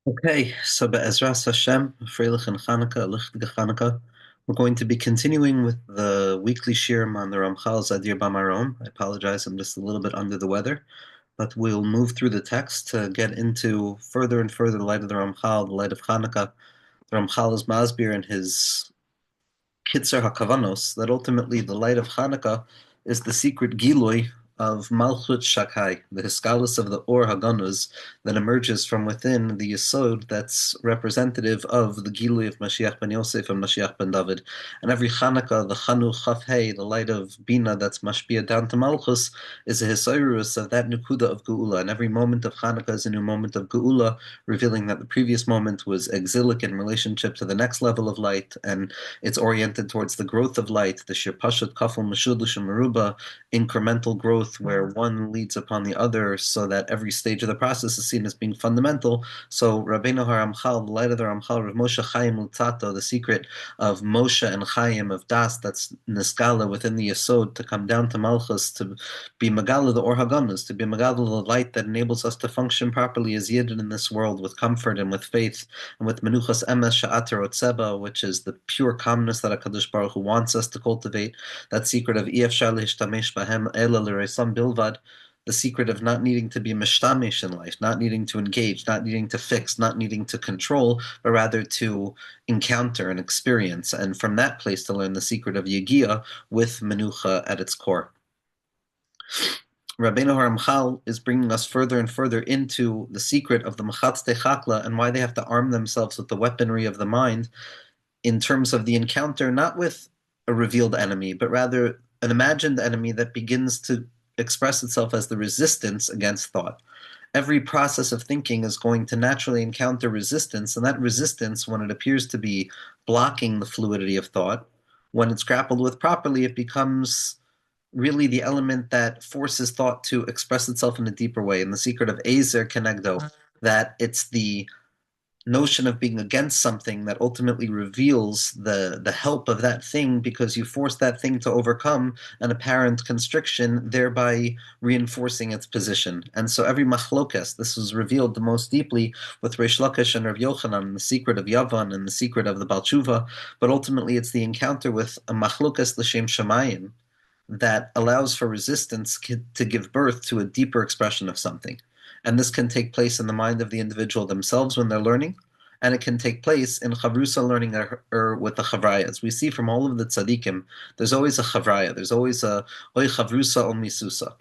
Okay, so Be'ezras Hashem, Freilich and Chanukah, Lichtige Chanukah, we're going to be continuing with the weekly shirim on the Ramchal's Adir BaMarom. I apologize, I'm just a little bit under the weather, but we'll move through the text to get into further and further the light of the Ramchal, the light of Chanukah. The Ramchal is Masbir in his Kitzer HaKavanos, that ultimately the light of Chanukah is the secret Giloi of Malchut Shakai, the Hiskalus of the Or Haganuz that emerges from within the Yesod that's representative of the Gilui of Mashiach ben Yosef and Mashiach ben David. And every Chanukah, the Chanu Chaf Hei, the light of Bina that's Mashpia down to Malchus, is a Hisairus of that Nukuda of Geula. And every moment of Chanukah is a new moment of Geula, revealing that the previous moment was exilic in relationship to the next level of light, and it's oriented towards the growth of light, the Shir Pashut Kafel Meshudush and Meruba, incremental growth where one leads upon the other so that every stage of the process is seen as being fundamental. So Rabbeinu HaRamchal, the light of the Ramchal, Rav Moshe Chaim Lutzato, the secret of Moshe and Chaim, of Das, that's Niskala within the Yesod, to come down to Malchus, to be Megala, the Or Haganas, to be Megala, the light that enables us to function properly as Yidden in this world with comfort and with faith, and with Menuchas Emes Sha'ater Otzeba, which is the pure calmness that HaKadosh Baruch Hu wants us to cultivate, that secret of Efshar Lehishtamesh Bahem Ela L'Reisam Bilvad, the secret of not needing to be mishtamish in life, not needing to engage, not needing to fix, not needing to control, but rather to encounter and experience, and from that place to learn the secret of Yegia with Menucha at its core. Rabbeinu Haramchal is bringing us further and further into the secret of the Machatz Techakla and why they have to arm themselves with the weaponry of the mind in terms of the encounter, not with a revealed enemy, but rather an imagined enemy that begins to express itself as the resistance against thought. Every process of thinking is going to naturally encounter resistance, and that resistance, when it appears to be blocking the fluidity of thought, when it's grappled with properly, it becomes really the element that forces thought to express itself in a deeper way. In the secret of Ezer Kenegdo, that it's the notion of being against something that ultimately reveals the help of that thing, because you force that thing to overcome an apparent constriction, thereby reinforcing its position. And so every machlokas, this was revealed the most deeply with Reish Lakish and Rav Yochanan, the secret of Yavan and the secret of the Baal Tshuva, but ultimately it's the encounter with a machlokas l'shem shamayim that allows for resistance to give birth to a deeper expression of something. And this can take place in the mind of the individual themselves when they're learning, and it can take place in chavrusa learning or with the chavraya. As we see from all of the tzaddikim, there's always a chavraya, there's always a oy chavrusa ol misusa.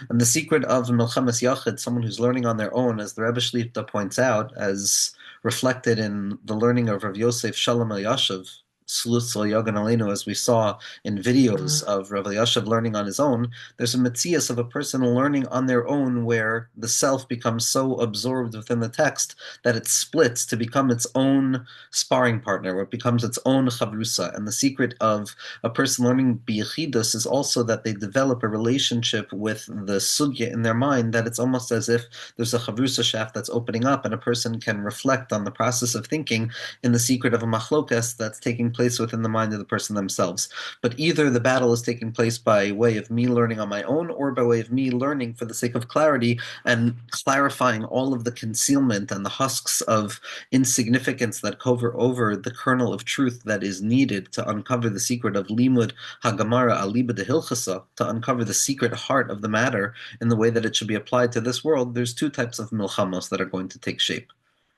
And the secret of Milchemes Yachid, someone who's learning on their own, as the Rebbe Shlita points out, as reflected in the learning of Rav Yosef Shalom Elyashiv, Slutzel Yogan Aleinu, as we saw in videos of Rav Elyashiv learning on his own, there's a metzias of a person learning on their own where the self becomes so absorbed within the text that it splits to become its own sparring partner, where it becomes its own chavrusa. And the secret of a person learning biyachidus is also that they develop a relationship with the sugya in their mind, that it's almost as if there's a chavrusa shaft that's opening up and a person can reflect on the process of thinking in the secret of a machlokas that's taking place within the mind of the person themselves. But either the battle is taking place by way of me learning on my own, or by way of me learning for the sake of clarity and clarifying all of the concealment and the husks of insignificance that cover over the kernel of truth that is needed to uncover the secret of limud hagamara aliba de hilchasa, to uncover the secret heart of the matter in the way that it should be applied to this world. There's two types of milchamos that are going to take shape.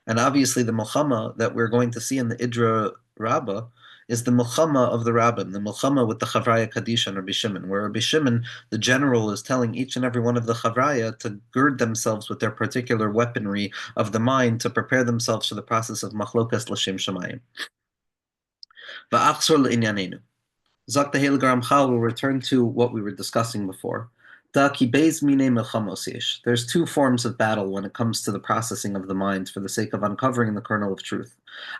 And obviously the milchama that we're going to see in the Idra Rabbah is the Milchama of the Rabbim, the Milchama with the Chavraya Kadisha and Rabbi Shimon, where Rabbi Shimon, the general, is telling each and every one of the Chavraya to gird themselves with their particular weaponry of the mind to prepare themselves for the process of Machlokas L'Shem Shamayim. Va'achzor L'Inyanenu. Zak the Heilige Ramchal will return to what we were discussing before. There's two forms of battle when it comes to the processing of the mind for the sake of uncovering the kernel of truth.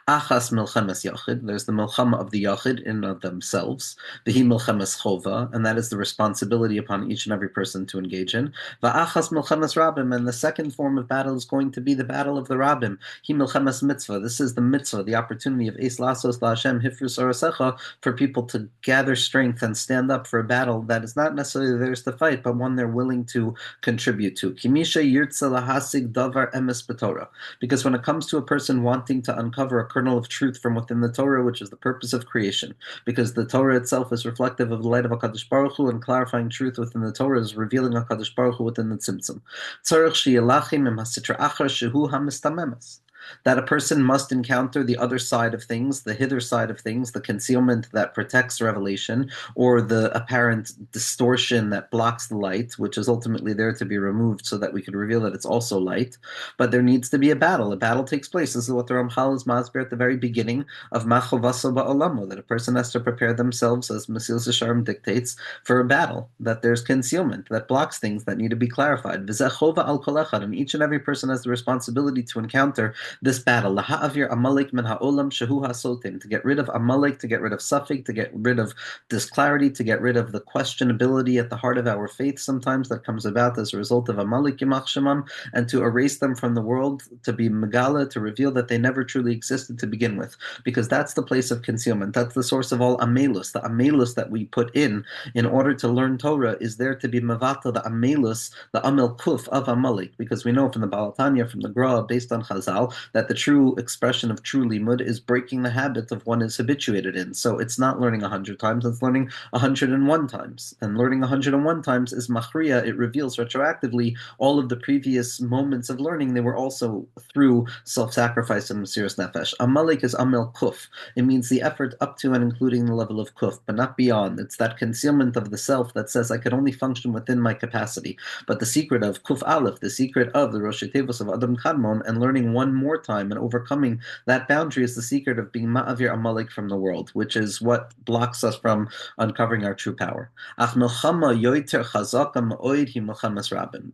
Achas milchemes yachid, there's the milchama of the yachid in and of themselves, v'hi milchemes chova, and that is the responsibility upon each and every person to engage in. Va'achas milchemes rabbim, and the second form of battle is going to be the battle of the rabbim. Hi milchemes mitzvah, this is the mitzvah, the opportunity of eis lasos la'Hashem hifrus arasecha, for people to gather strength and stand up for a battle that is not necessarily theirs to fight, but one they're willing to contribute to. Kimisha yirtza lahasig davar emes b'Torah. Because when it comes to a person wanting to uncover a kernel of truth from within the Torah, which is the purpose of creation, because the Torah itself is reflective of the light of HaKadosh Baruch Hu, and clarifying truth within the Torah is revealing HaKadosh Baruch Hu within the Tzimtzum. Tzarech sheyelachim im hasitra achar shehu hamistamemes. That a person must encounter the other side of things, the hither side of things, the concealment that protects revelation, or the apparent distortion that blocks the light, which is ultimately there to be removed so that we can reveal that it's also light. But there needs to be a battle. A battle takes place. This is what the Ramchal is masber at the very beginning of Machovasa Ba'olamo, that a person has to prepare themselves, as Mesil Sisharim dictates, for a battle, that there's concealment that blocks things that need to be clarified. V'zechova al kol echad, and each and every person has the responsibility to encounter this battle, laha'avir Amalek min ha'olam shehu hasotim, to get rid of Amalek, to get rid of Safik, to get rid of this clarity, to get rid of the questionability at the heart of our faith sometimes that comes about as a result of Amalek yimach shemam, and to erase them from the world, to be megala, to reveal that they never truly existed to begin with, because that's the place of concealment. That's the source of all amelus. The amelus that we put in order to learn Torah is there to be mavata, the amelus, the amel kuf of Amalek, because we know from the Balatanya, from the Gra, based on Chazal, that the true expression of true limud is breaking the habit of one is habituated in. So it's not learning 100 times, it's learning 101 times. And learning 101 times is machriya. It reveals retroactively all of the previous moments of learning. They were also through self-sacrifice and mesiras nefesh. Amalek is amel kuf. It means the effort up to and including the level of kuf, but not beyond. It's that concealment of the self that says I can only function within my capacity. But the secret of kuf aleph, the secret of the Rosh Tevos of Adam Kadmon, and learning one more time and overcoming that boundary is the secret of being ma'avir Amalek from the world, which is what blocks us from uncovering our true power.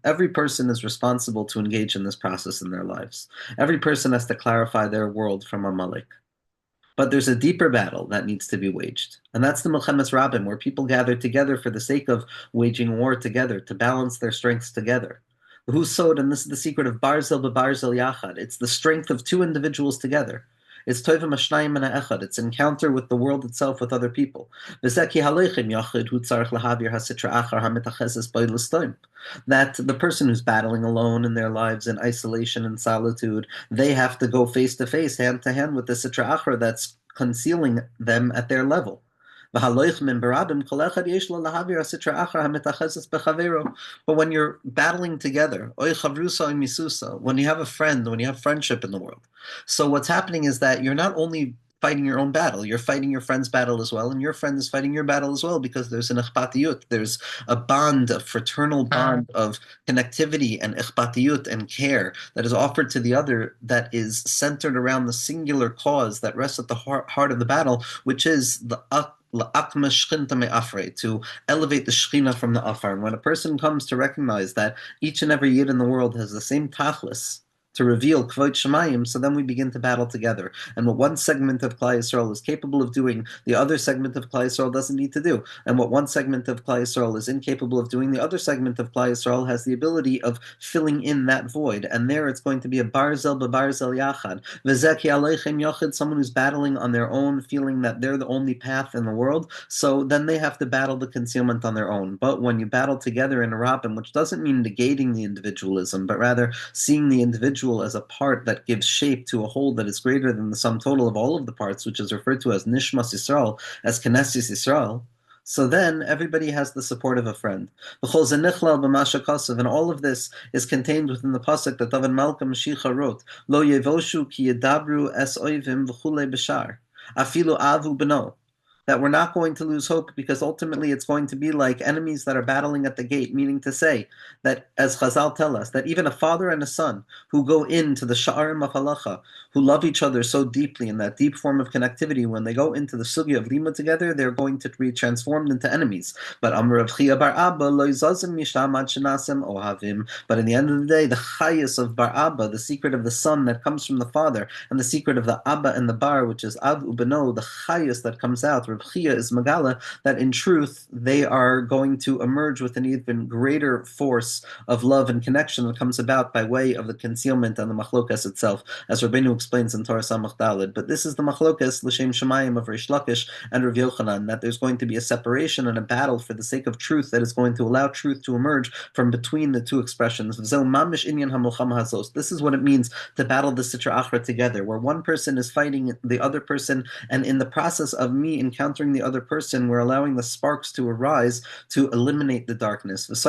Every person is responsible to engage in this process in their lives. Every person has to clarify their world from Amalek. But there's a deeper battle that needs to be waged. And that's the Milchemes Rabim, where people gather together for the sake of waging war together, to balance their strengths together. Who's sod, and this is the secret of Barzel beBarzel Yachad. It's the strength of two individuals together. It's Tovim Hashnayim and Echad. It's encounter with the world itself, with other people. That the person who's battling alone in their lives in isolation and solitude, they have to go face to face, hand to hand with the Sitra Achar that's concealing them at their level. But when you're battling together, when you have a friend, when you have friendship in the world, so what's happening is that you're not only fighting your own battle, you're fighting your friend's battle as well, and your friend is fighting your battle as well, because there's an ichpatiyut, there's a bond, a fraternal bond of connectivity and ichpatiyut and care that is offered to the other, that is centered around the singular cause that rests at the heart of the battle, which is the to elevate the Shechina from the Afar. And when a person comes to recognize that each and every Yid in the world has the same tachlis, to reveal Kvod Shemayim, so then we begin to battle together. And what one segment of Klal Yisrael is capable of doing, the other segment of Klal Yisrael doesn't need to do. And what one segment of Klal Yisrael is incapable of doing, the other segment of Klal Yisrael has the ability of filling in that void. And there it's going to be a Barzel beBarzel Yachad. V'zeki Aleichem Yochid, someone who's battling on their own, feeling that they're the only path in the world. So then they have to battle the concealment on their own. But when you battle together in a Rabim, which doesn't mean negating the individualism, but rather seeing the individual as a part that gives shape to a whole that is greater than the sum total of all of the parts, which is referred to as Nishmas Yisrael, as Knesset Yisrael, so then everybody has the support of a friend. And all of this is contained within the pasuk that David Malka Mashiach wrote, Lo yevoshu ki yedabru es oivim v'chule b'shar, afilu avu b'no. That we're not going to lose hope, because ultimately it's going to be like enemies that are battling at the gate, meaning to say that, as Chazal tell us, that even a father and a son who go into the Sha'arim of Halacha, who love each other so deeply in that deep form of connectivity, when they go into the Sugya of Lima together, they're going to be transformed into enemies. But Amar Rav Chia Bar Abba lo yizazim misham ad shenasem ohavim. But in the end of the day, the chayas of Bar Abba, the secret of the son that comes from the father, and the secret of the Abba and the Bar, which is Ab Ubeno, the chayas that comes out, Rav B'chia is Megala, that in truth they are going to emerge with an even greater force of love and connection that comes about by way of the concealment and the machlokas itself, as Rabbeinu explains in Torah Samach Daled. But this is the machlokas l'shem shemayim of Rish Lakish and Rav Yochanan, that there's going to be a separation and a battle for the sake of truth that is going to allow truth to emerge from between the two expressions. This is what it means to battle the Sitra Achra together, where one person is fighting the other person, and in the process of me encountering the other person, we're allowing the sparks to arise to eliminate the darkness. It's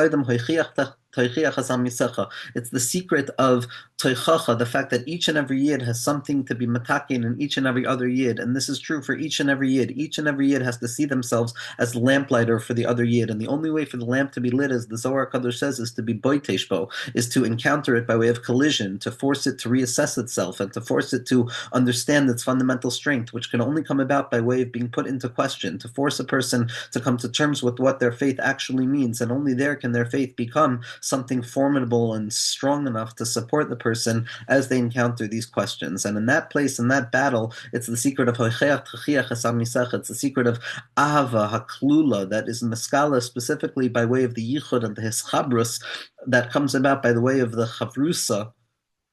the secret of Toichacha, the fact that each and every yid has something to be matakin in each and every other yid, and this is true for each and every yid. Each and every yid has to see themselves as lamplighter for the other yid, and the only way for the lamp to be lit, as the Zohar Kadosh says, is to be boiteshbo, is to encounter it by way of collision, to force it to reassess itself, and to force it to understand its fundamental strength, which can only come about by way of being put into question, to force a person to come to terms with what their faith actually means, and only there can their faith become something formidable and strong enough to support the person as they encounter these questions. And in that place, in that battle, it's the secret of Hoicheach Tchiach Hasam Misach, it's the secret of Ahava Haklula, that is Meskala specifically by way of the Yichud and the Hischabrus, that comes about by the way of the Chavrusa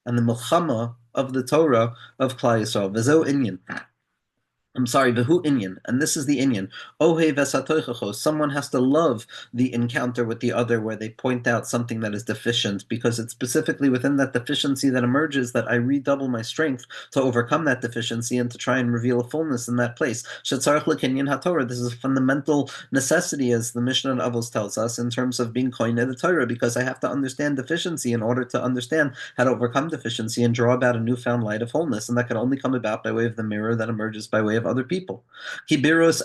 and the Milchama of the Torah of Klal Yisrael. V'zo Inyan. Vehu Inyan, and this is the Inyan. Ohe vesatoichacho, someone has to love the encounter with the other where they point out something that is deficient, because it's specifically within that deficiency that emerges that I redouble my strength to overcome that deficiency and to try and reveal a fullness in that place. Shetzarech lekinyan haTorah, this is a fundamental necessity, as the Mishnah and Avos tells us, in terms of being koine the Torah, because I have to understand deficiency in order to understand how to overcome deficiency and draw about a newfound light of wholeness, and that can only come about by way of the mirror that emerges by way of other people. Because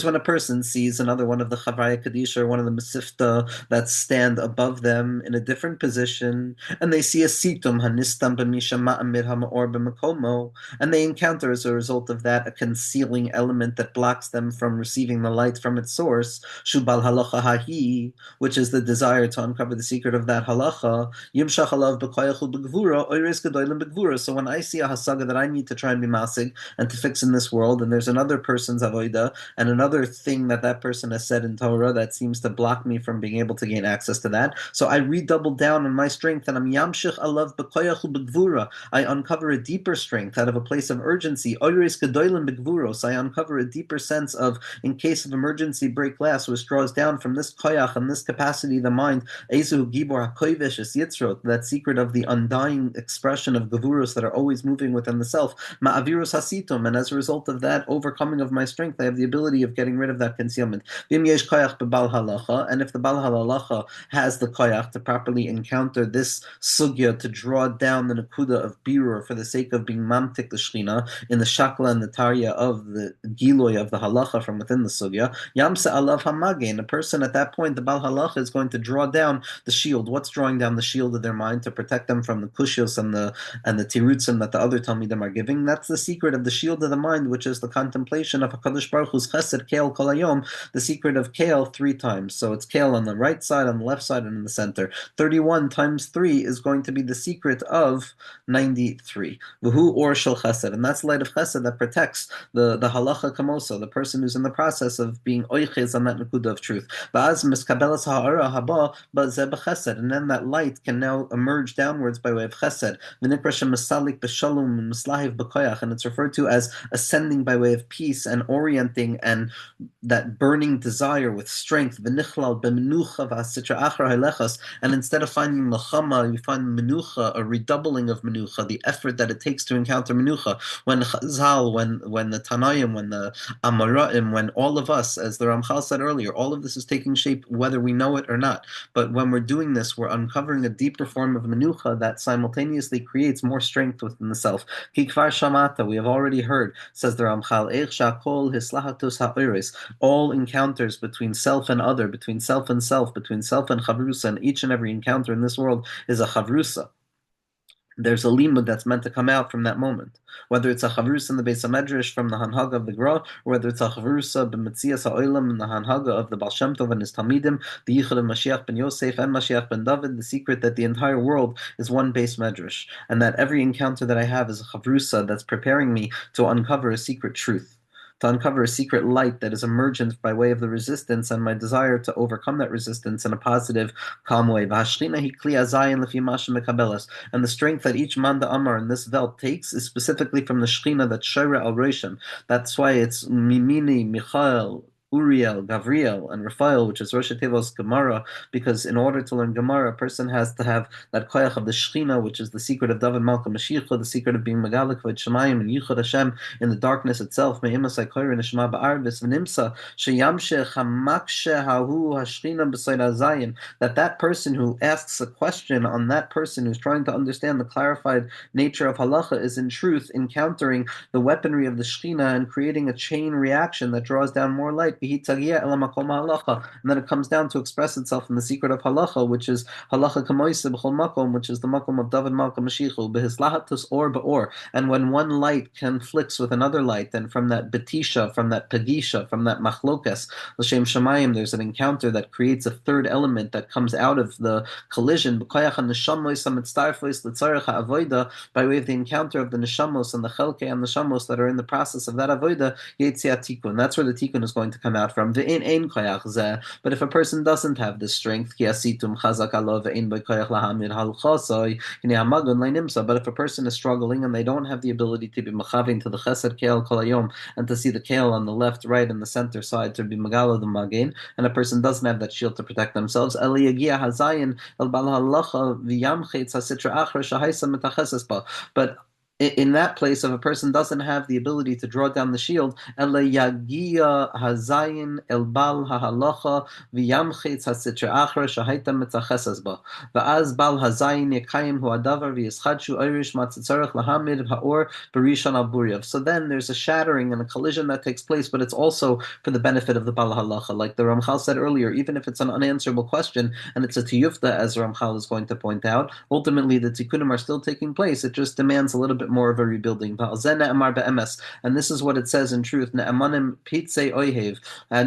when a person sees another one of the Chavraya Kadisha or one of the Mesifta that stand above them in a different position, and they see a situm hanistam b'misha ma'amir ha'ma'or b'makomo, and they encounter as a result of that a concealing element that blocks them from receiving the light from its source, shubal halacha hahi, which is the desire to uncover the secret of that halacha, yimshach alav b'koyachu b'gvura oiris gedolim b'gvura. So when I see a hasaga that I need to try and be masig and to fix in this world, and there's another person's avoida and another thing that that person has said in Torah that seems to block me from being able to gain access to that, so I redouble down on my strength, and I'm yamshich alav b'koyachu b'gvura. I uncover a deeper strength out of a place of urgency. Oiris gedolim b'gvuros. I uncover a deeper sense of, in case of emergency, break glass, which draws down from this koyach and this capacity of the mind, ezu gibor hakoyvesh es yitzrot, that secret of the undying expression of gevuros that are always moving within the self, ma'avirus hasitum, and as a result of that overcoming of my strength, I have the ability of getting rid of that concealment. V'im yesh koyach b'bal halacha, and if the bal halacha has the koyach to properly encounter this sugya, to draw down the nakuda of birur for the sake of being mamtik the shchina in the shakla and the tarya of the giloy of the halacha from within the sugya, yamsa alav hamagen, a person at that point, the bal halacha is going to draw down the shield. What's drawing down the shield of their mind to protect them from the kushios and the tirutzim that the other talmidim are giving? That's the secret of the shield of the mind, which is the contemplation of HaKadosh Baruch Hu's chesed keil kol hayom, the secret of keil 3 times. So it's keil on the right side, on the left side, and in the center. 31 times 3 is going to be the secret of 93. V'hu or shel chesed, and that's the light of chesed that protects the halacha kamoso, the person who's in the process of being oiches on that nakuda of truth. V'az miskabelas ha'ara haba ba'zeh b'chesed, and then that light can now emerge downwards by way of chesed. V'nikra shemasalik b'shalom mislahiv b'koyach, and it's referred to as ascending by way of peace and orienting and that burning desire with strength. V'nichlal b'menucha v'asitra achra halechas, and instead of finding lachama, you find menucha, a redoubling of menucha, the effort that it takes to encounter menucha. When Chazal, when the Tanayim, when the Amoraim, when all of us, as the Ramchal said earlier, all of this is taking shape whether we know it or not. But when we're doing this, we're uncovering a deeper form of menucha that simultaneously creates more strength within the self. Kikvar shamata, we have already heard, says the Ramchal, Eich shakol hislahatus ha'iris, all encounters between self and other, between self and self, between self and chavrusa, and each and every encounter in this world is a chavrusa. there's a limud that's meant to come out from that moment. Whether it's a chavrusa in the Beis HaMedrash from the Hanhaga of the Gra, or whether it's a chavrusa b'metzias ha'olam in the Hanhaga of the Baal Shem Tov and his Talmidim, the Yichud of Mashiach ben Yosef and Mashiach ben David, the secret that the entire world is one Beis Medrash, and that every encounter that I have is a chavrusa that's preparing me to uncover a secret truth, to uncover a secret light that is emergent by way of the resistance and my desire to overcome that resistance in a positive, calm way. And the strength that each Manda Amar in this Welt takes is specifically from the Shechina that's Shora al Roshem. That's why it's Mimini, Michael, Uriel, Gavriel, and Raphael, which is Rosh Tevos Gemara, because in order to learn Gemara, a person has to have that koyach of the Shechina, which is the secret of David Malka Mashiach, the secret of being Megalik Shemayim and Yichud Hashem in the darkness itself. Me'imasai koyre neshma ba'arvis v'nimsa sheyamshech hamakshe hahu hashchina b'sayid hazayin. That person who asks a question on that person who's trying to understand the clarified nature of halacha is in truth encountering the weaponry of the Shechina and creating a chain reaction that draws down more light. And then it comes down to express itself in the secret of halacha, which is halacha kamoise b'chol makom, which is the makom of David Malka Mashiach, behislahatus or ba'or. And when one light conflicts with another light, then from that betisha, from that pagisha, from that machlokas, l'shem shamayim, there's an encounter that creates a third element that comes out of the collision, by way of the encounter of the neshamos and the chelke and the shamos that are in the process of that avoida, yetziat tikkun. That's where the tikkun is going to come out from. But if a person doesn't have this strength, but if a person is struggling and they don't have the ability to be machavin to the chesed keil kol hayom and to see the keil on the left, right, and the center side to be magala the magain, and a person doesn't have that shield to protect themselves, but in that place, if a person doesn't have the ability to draw down the shield, so then there's a shattering and a collision that takes place, but it's also for the benefit of the Bal Halacha. Like the Ramchal said earlier, even if it's an unanswerable question, and it's a tiyufta, as Ramchal is going to point out, ultimately the tikkunim are still taking place. It just demands a little bit more of a rebuilding. And this is what it says in truth. And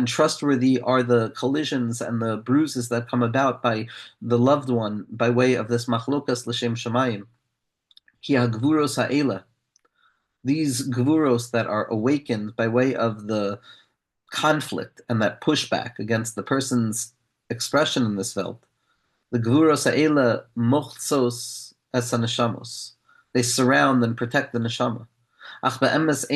trustworthy are the collisions and the bruises that come about by the loved one by way of this machlokas l'shem shamayim. These gvuros that are awakened by way of the conflict and that pushback against the person's expression in this Welt. The gvuros ha'ela mochzos es haneshamos. They surround and protect the neshama. But it's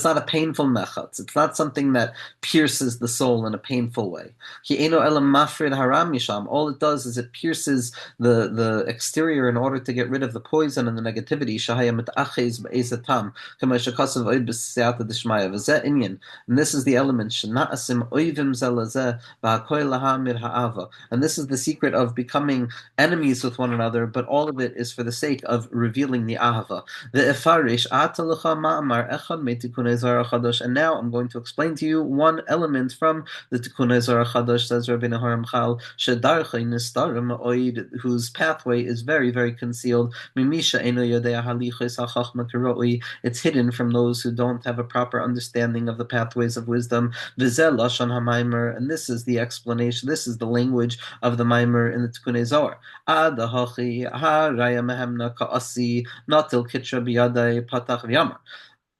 not a painful mechatz. It's not something that pierces the soul in a painful way. All it does is it pierces the exterior in order to get rid of the poison and the negativity. And this is the element. And this is the secret of becoming enemies with one another, but all of it is for the sake of revealing the ahava. And now I'm going to explain to you one element from the Tikkunei Zohar Chadash, says Rabbeinu Ramchal, whose pathway is very, very concealed. It's hidden from those who don't have a proper understanding of the pathways of wisdom. And this is the explanation, this is the language of the Maimer in the Tikkunei Zohar. Natil Kitra Biyadai Patach Vyamar.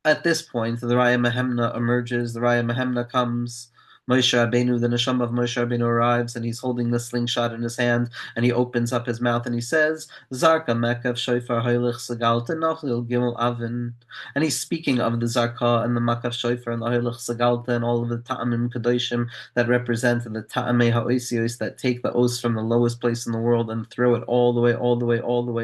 At this point, the Raya Mehemna emerges, the Raya Mehemna comes, Moshe Rabbeinu, the Neshama of Moshe Rabbeinu arrives, and he's holding the slingshot in his hand, and he opens up his mouth and he says, Zarka Mekav Shofar Hoilich Sagalta Nachlil Gimel Avin. And he's speaking of the Zarka and the Makav Shofar and the Hoilich Sagalta and all of the Ta'amim Kadoshim that represent the Ta'amei Ha'osios that take the os from the lowest place in the world and throw it all the way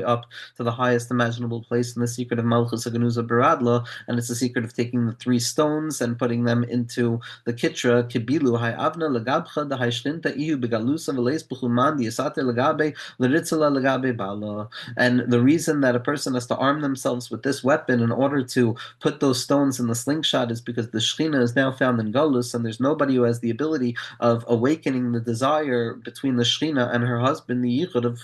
up to the highest imaginable place in the secret of Malchus Aganuza Baradla, and it's the secret of taking the three stones and putting them into the Kitra, bilu hai avna legabcha da hai shlinta ihu begalusa v'leis b'chuman diasate legabe l'ritzala legabe bala. And the reason that a person has to arm themselves with this weapon in order to put those stones in the slingshot is because the Shekhinah is now found in Galus, and there's nobody who has the ability of awakening the desire between the Shekhinah and her husband, the Yichud of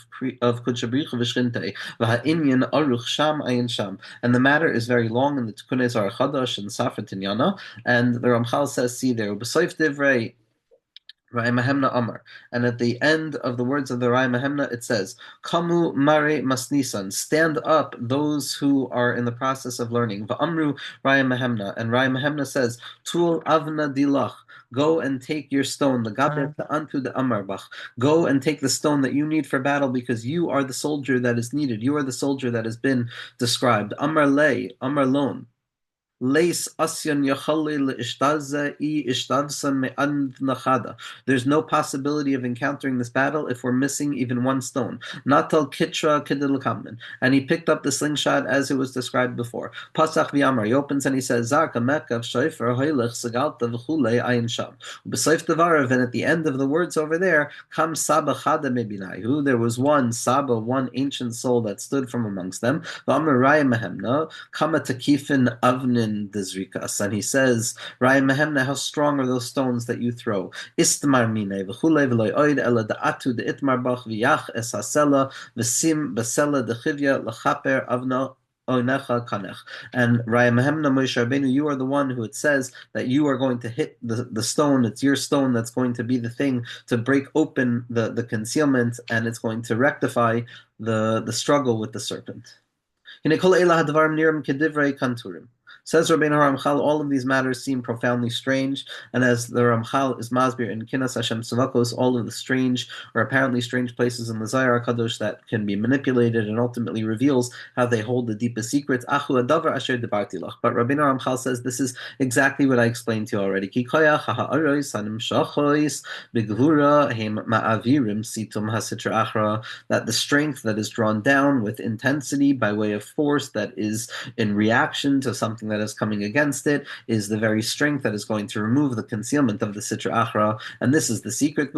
Kudshabricha v'Shchintei, v'ha'inyan aruch sham ayin sham. And the matter is very long in the Tikkunei Zohar Chadash and Safra Tinyana, and the Ramchal says, see there, b'soif divrei Rai Mahemna Amar. And at the end of the words of the Rai Mahemna, it says, Kamu Mare Masnisan, stand up those who are in the process of learning. Va'amru Rai Mahemna. And Rai Mahemna says, Tul Avna Dilach. Go and take your stone, the Gabet Antu the Amarbach. Go and take the stone that you need for battle because you are the soldier that is needed. You are the soldier that has been described. Amar Lei, Amar Lon. There's no possibility of encountering this battle if we're missing even one stone. Natal kitra kidilkamnin. And he picked up the slingshot as it was described before. Pasach v'yamar. He opens and he says, Zarka mekav shayfer hoylech segalta v'chulei ayin sham. B'soif devarav. And at the end of the words over there, kam saba chada mebinayu. There was one saba, one ancient soul that stood from amongst them. V'amar raya mehemna kama takifin avnin dezrikas, and he says, Raya Mehemna, how strong are those stones that you throw? Istmar mine v'chulei v'loy oid ela da'atu de'itmar bach v'yach es hasela v'sim basela dechivya l'chaper avna oinecha kanech. And Raya Mehemna Moshe Rabbeinu, you are the one who it says that you are going to hit the stone. It's your stone that's going to be the thing to break open the concealment, and it's going to rectify the struggle with the serpent. Says Rabbeinu Ramchal, all of these matters seem profoundly strange, and as the Ramchal is masbir in Kinas Hashem Tzavakos, all of the strange or apparently strange places in the Zohar HaKadosh that can be manipulated and ultimately reveals how they hold the deepest secrets. Achu adavar asher debarti lach. But Rabbeinu Ramchal says this is exactly what I explained to you already. Ki koyach ha'arois hanimshachois b'gvura heim ma'avirim situm hasitra achra. That the strength that is drawn down with intensity by way of force that is in reaction to something that is coming against it is the very strength that is going to remove the concealment of the Sitra Achra. And this is the secret,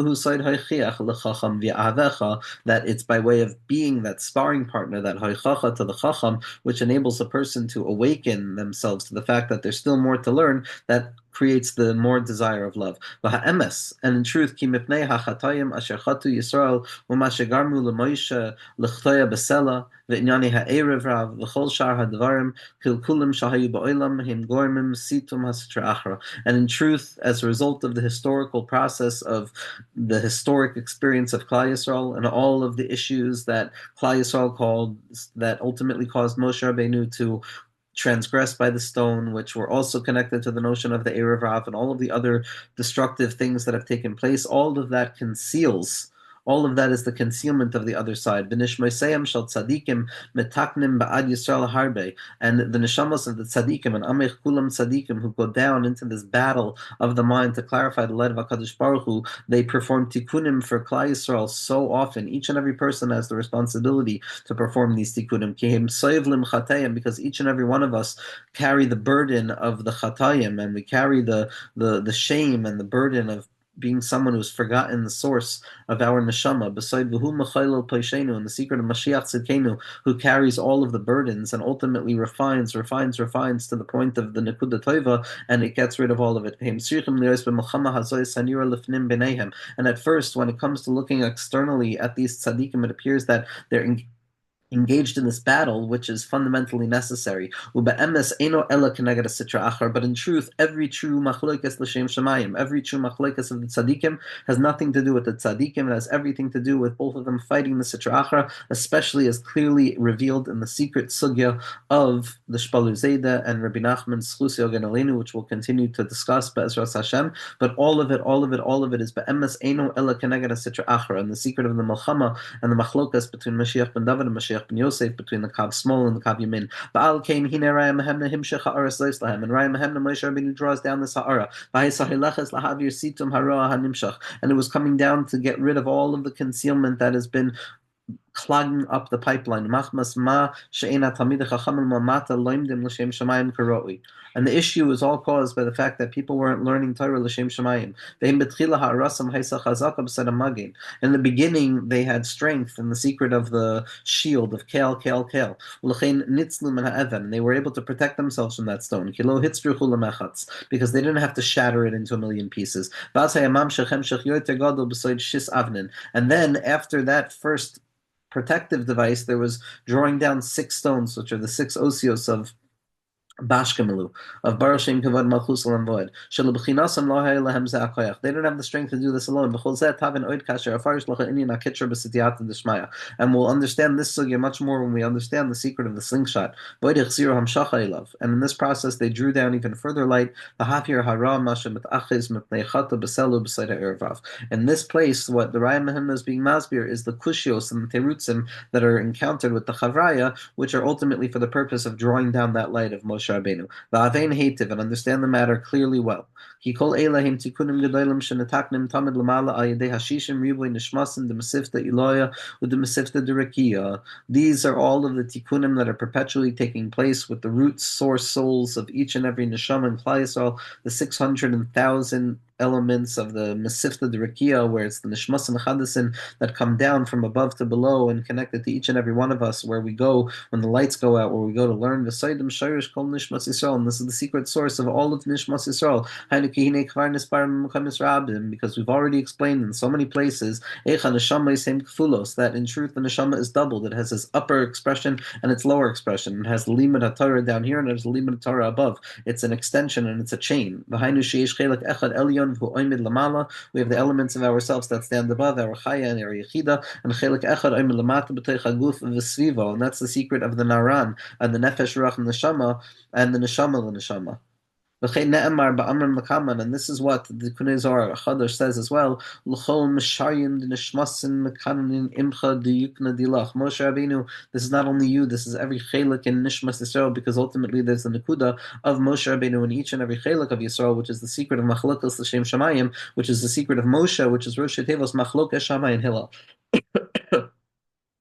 that it's by way of being that sparring partner, that hoichacha to the chacham, which enables a person to awaken themselves to the fact that there's still more to learn, that creates the more desire of love. And in truth, ki mipnei hachatayim asher chatu Yisrael u'ma shegarmu l'moishe l'chtoya b'sela v'inyani ha'erev rav v'chol shar ha'dvarim kilkulim shahayu ba'olam him gormim situm hasitra achra. And in truth, as a result of the historical process of the historic experience of Klal Yisrael and all of the issues that Klal Yisrael called, that ultimately caused Moshe Rabbeinu to transgressed by the stone, which were also connected to the notion of the Erev Rav and all of the other destructive things that have taken place, all of that conceals. All of that is the concealment of the other side. V'nishmoiseyam shel tzadikim metaknim ba'ad Yisrael harbe. And the neshamos of the tzadikim and amech kulam tzadikim who go down into this battle of the mind to clarify the light of HaKadosh Baruch Hu, they perform tikkunim for Klal Yisrael so often. Each and every person has the responsibility to perform these tikkunim. Kihim soivlim chatayim, because each and every one of us carry the burden of the chatayim, and we carry the shame and the burden of being someone who's forgotten the source of our neshama, beside v'hu mechaylel poishenu, in the secret of Mashiach Tzidkenu, who carries all of the burdens and ultimately refines to the point of the nekuda toiva, and it gets rid of all of it. And at first, when it comes to looking externally at these tzaddikim, it appears that they're engaged in this battle, which is fundamentally necessary. But in truth, every true machlokes l'shem shemayim, every true machlokes of the tzaddikim has nothing to do with the tzaddikim. It has everything to do with both of them fighting the Sitra Achra, especially as clearly revealed in the secret sugya of the Shpalu Zayda and Rabbi Nachman's Chlusi Ogen Aleinu, which we'll continue to discuss Be'ezras Hashem. But all of it is be'emes eino ela keneged Sitra Achra, and the secret of the Melchama and the machlokas between Mashiach ben David and Mashiach ben Yosef, between the Kav Small and the Kav Yamin. Ba'al came hine Raya Mehemna himshech ha'aras leislahem, and Raya Mehemna Moshe Rabbeinu draws down this ha'ara. V'haisahileches lahavir situm haroa hanimshach, and it was coming down to get rid of all of the concealment that has been clogging up the pipeline. Machmas ma she'ena talmidei chachamim lamata loimdim l'shem shamayim karoi. And the issue is all caused by the fact that people weren't learning Torah l'shem shamayim. In the beginning, they had strength in the secret of the shield of Kel, Kel, Kel. And they were able to protect themselves from that stone because they didn't have to shatter it into a million pieces. And then after that first protective device, there was drawing down 6 stones, which are the 6 osios of Bashkamalu, of Baroshem Kavad Malchus Olam Voed. Shalabchinasam lo hay lehem ze akoyach. They didn't have the strength to do this alone. B'chol zeh tavin oid kasher afarish locha inyan akitra b'sitiyata d'shmaya. And we'll understand this sugya much more when we understand the secret of the slingshot. Voidich ziru hamshacha elav. And in this process, they drew down even further light. The hafir hara masha mit'achiz mitnei chata b'selu b'sayda ervav. In this place, what the Raya Mehemna is being masbir is the kushios and the terutzim that are encountered with the chavraya, which are ultimately for the purpose of drawing down that light of Moshe Rabbeinu. Va'avein heitiv, and understand the matter clearly well. Ki kol elahim tikunim gedolim shenetaknim tamid lamala al yedei hashishim riboy nishmasim de mesifta iloya with the mesifta derakia. These are all of the tikkunim that are perpetually taking place with the root source souls of each and every neshama in Klal Yisrael, the 600,000 elements of the Mesifta Derakia, where it's the Nishmas and Chadasin that come down from above to below and connected to each and every one of us, where we go when the lights go out, where we go to learn V'saydim Shirish Kol Nishmas Yisrael, and this is the secret source of all of Nishmas Yisrael, because we've already explained in so many places that in truth the Neshama is doubled. It has its upper expression and its lower expression. It has the Limud HaTorah down here and there's the Limud HaTorah above. It's an extension and it's a chain. We have the elements of ourselves that stand above, our chaya and our yechida, and chelik echad oimid lamata b'tei chaguf v'svivo, and that's the secret of the naran and the nefesh ruach neshama and the neshama l'neshama. And this is what the Kunei Zohar Chadash says as well. Moshe Rabbeinu, this is not only you, this is every chelik in Nishmas Yisrael, because ultimately there's the Nekuda of Moshe Rabbeinu in each and every chelik of Yisrael, which is the secret of Machlokas L'Shem Shamayim, which is the secret of Moshe, which is Rosh Tevos Machlok Shamayim and Hillel.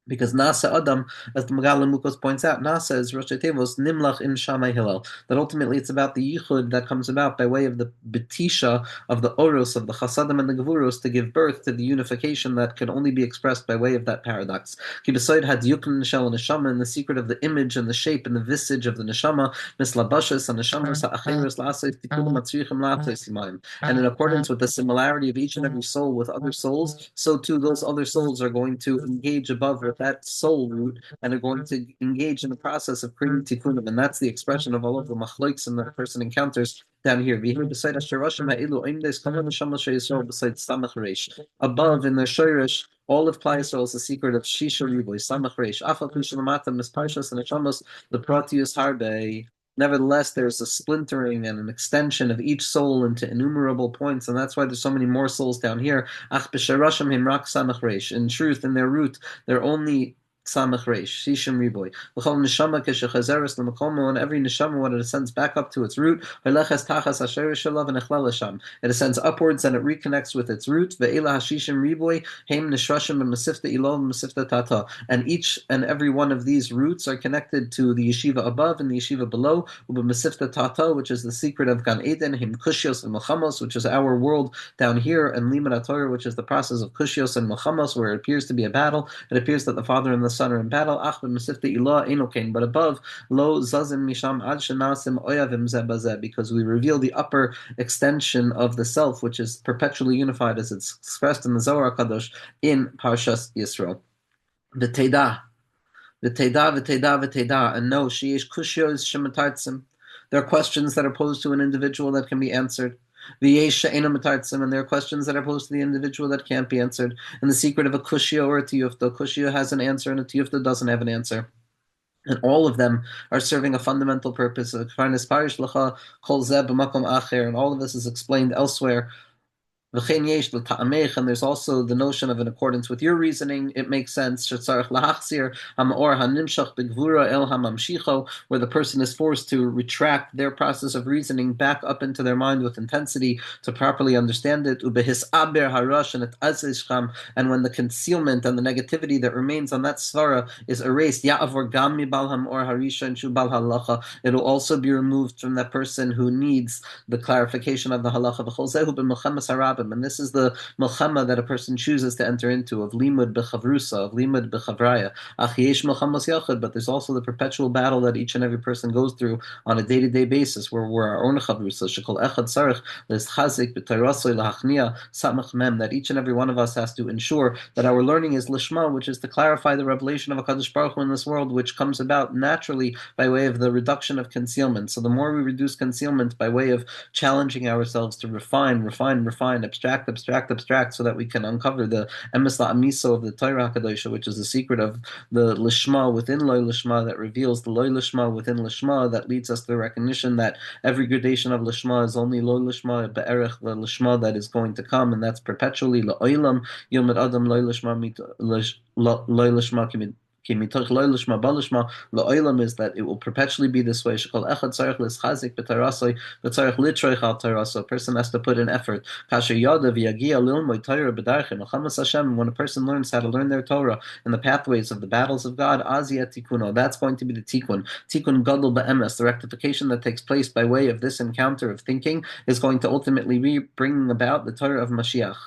Because Nasa Adam, as the Magal Mukos points out, Nasa is Rosh Tevos Nimlach in Shammai Hillel. That ultimately it's about the Yichud that comes about by way of the Betisha of the Oros, of the Chasadim and the Gevuros, to give birth to the unification that can only be expressed by way of that paradox. Ki Besoid had Yukn Neshel and Neshama, and the secret of the image and the shape and the visage of the Neshama, Mislabashas and Neshama Sa'achiris La'asais Tikulim Atzrichim La'asais Simayim. And in accordance with the similarity of each and every soul with other souls, so too those other souls are going to engage above that soul root and are going to engage in the process of creating tikkunim, and that's the expression of all of the machloks and the person encounters down here. Above in the shirish, all of Klal Yisrael is the secret of Shisha Riboy, Samach Reish. Afal Pishalamata Misparshas and Echamos, the Proteus Harbe. Nevertheless, there's a splintering and an extension of each soul into innumerable points, and that's why there's so many more souls down here. In truth, in their root, they're only Samach Reish, Shishim Riboy. And every neshama, when it ascends back up to its root, it ascends upwards and it reconnects with its root. And each and every one of these roots are connected to the yeshiva above and the yeshiva below, which is the secret of Gan Eden, Him Kushios and Melchamos, which is our world down here, and Limud HaTorah, which is the process of Kushios and Melchamos, where it appears to be a battle. It appears that the Father and the Son are in battle. But above, lo zazim misham ad shenasim oyavim zeh bazeh, because we reveal the upper extension of the self, which is perpetually unified, as it's expressed in the Zohar Kadosh in Parshas Yisro. V'teidah, and know sheyesh kushios shematartzim. There are questions that are posed to an individual that can be answered. And there are questions that are posed to the individual that can't be answered. And the secret of a kushya or a tiyufta, a kushya has an answer and a tiyufta doesn't have an answer. And all of them are serving a fundamental purpose. And all of this is explained elsewhere And there's also the notion of in accordance with your reasoning, it makes sense, where the person is forced to retract their process of reasoning back up into their mind with intensity to properly understand it. And when the concealment and the negativity that remains on that svara is erased, it'll also be removed from that person who needs the clarification of the halacha. And this is the milchama that a person chooses to enter into, of limud bechavrusa, of limud bechavraya. But there's also the perpetual battle that each and every person goes through on a day-to-day basis, where we're our own chavrusa, shekol echad tzarich leschazik b'tayrasoi lahachnia samach mem, that each and every one of us has to ensure that our learning is lishma, which is to clarify the revelation of HaKadosh Baruch Hu in this world, which comes about naturally by way of the reduction of concealment. So the more we reduce concealment by way of challenging ourselves to refine, abstract, so that we can uncover the emes la'amiso of the Torah HaKadosha, which is the secret of the lishma within loy lishma, that reveals the loy lishma within lishma, that leads us to the recognition that every gradation of lishma is only loy lishma be'erech the lishma that is going to come, and that's perpetually la'olam yomad adam loy lishma loy lishma is that it will perpetually be this way. A person has to put in effort. When a person learns how to learn their Torah in the pathways of the battles of God, that's going to be the tikkun. Tikkun gadol ba'emes, the rectification that takes place by way of this encounter of thinking, is going to ultimately be bringing about the Torah of Mashiach,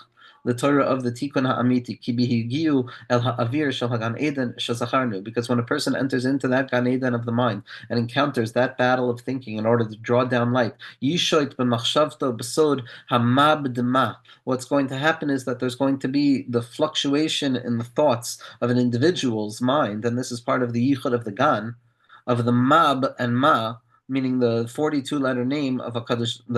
the Torah of the Tikkun Ha'amiti, Ki bihigiu el ha'avir shel hagan eden shezacharnu, because when a person enters into that Gan Eden of the mind and encounters that battle of thinking in order to draw down light, yishoit b'machshavto b'sod hamab d'ma, what's going to happen is that there's going to be the fluctuation in the thoughts of an individual's mind, and this is part of the yichud of the Gan, of the mab and ma, meaning the 42-letter name of the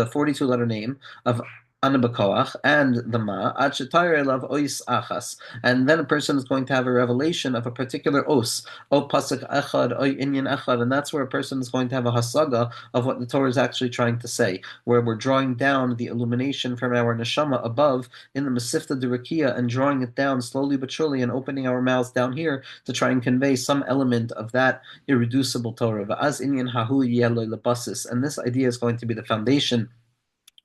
42-letter name of Anabakoach and the Ma, elav ois achas, and then a person is going to have a revelation of a particular os, o pasuk echad, o inyan echad, and that's where a person is going to have a hasaga of what the Torah is actually trying to say, where we're drawing down the illumination from our neshama above in the Masifta Durakia and drawing it down slowly but surely and opening our mouths down here to try and convey some element of that irreducible Torah. Va'az inyan hahu yeloi lebasis, and this idea is going to be the foundation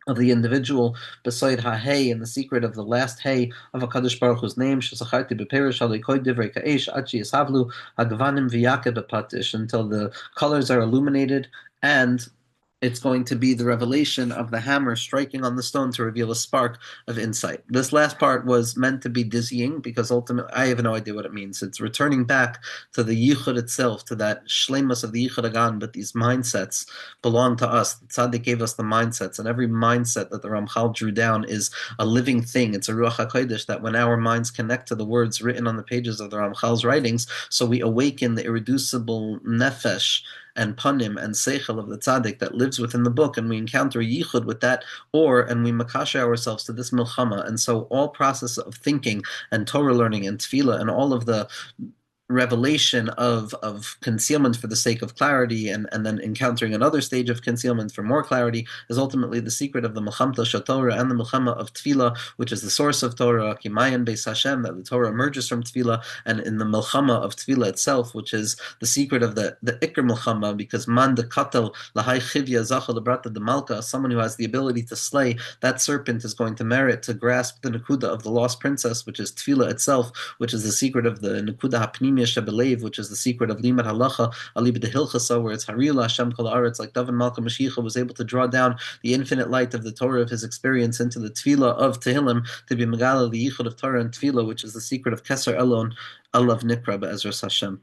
of the individual beside ha-hey, in the secret of the last hey of HaKadosh Baruch Hu's name, Shesacharti b'perish halei divrei ka'esh achi yishavlu hagvanim v'yake b'patish, until the colors are illuminated and it's going to be the revelation of the hammer striking on the stone to reveal a spark of insight. This last part was meant to be dizzying because ultimately I have no idea what it means. It's returning back to the yichud itself, to that shleimus of the yichud agan, but these mindsets belong to us. The tzaddik gave us the mindsets, and every mindset that the Ramchal drew down is a living thing. It's a ruach hakodesh that when our minds connect to the words written on the pages of the Ramchal's writings, so we awaken the irreducible nefesh and panim and seichel of the tzaddik that lives within the book, and we encounter yichud with that, and we makasha ourselves to this milchama. And so all process of thinking and Torah learning and tefillah and all of the revelation of concealment for the sake of clarity, and then encountering another stage of concealment for more clarity, is ultimately the secret of the Milchamta Shatorah and the Milchama of Tefillah, which is the source of Torah, Kimayan Beis Hashem, that the Torah emerges from Tefillah, and in the Milchama of Tefillah itself, which is the secret of the Iker Milchama, because Man de Katel Lahai Chivya Zachal Lebrata de Malka, someone who has the ability to slay that serpent is going to merit to grasp the Nakuda of the lost princess, which is Tefillah itself, which is the secret of the Nakuda Hapnimi, which is the secret of Limad Halacha, Alibid Hilchasa, where it's Harila Hashem Kol Aretz, like David Malka Mashiach was able to draw down the infinite light of the Torah of his experience into the Tefillah of Tehillim, to be Megala, the Yichud of Torah and Tefillah, which is the secret of Keser Elon, Alav Nikra Be'ezras Hashem.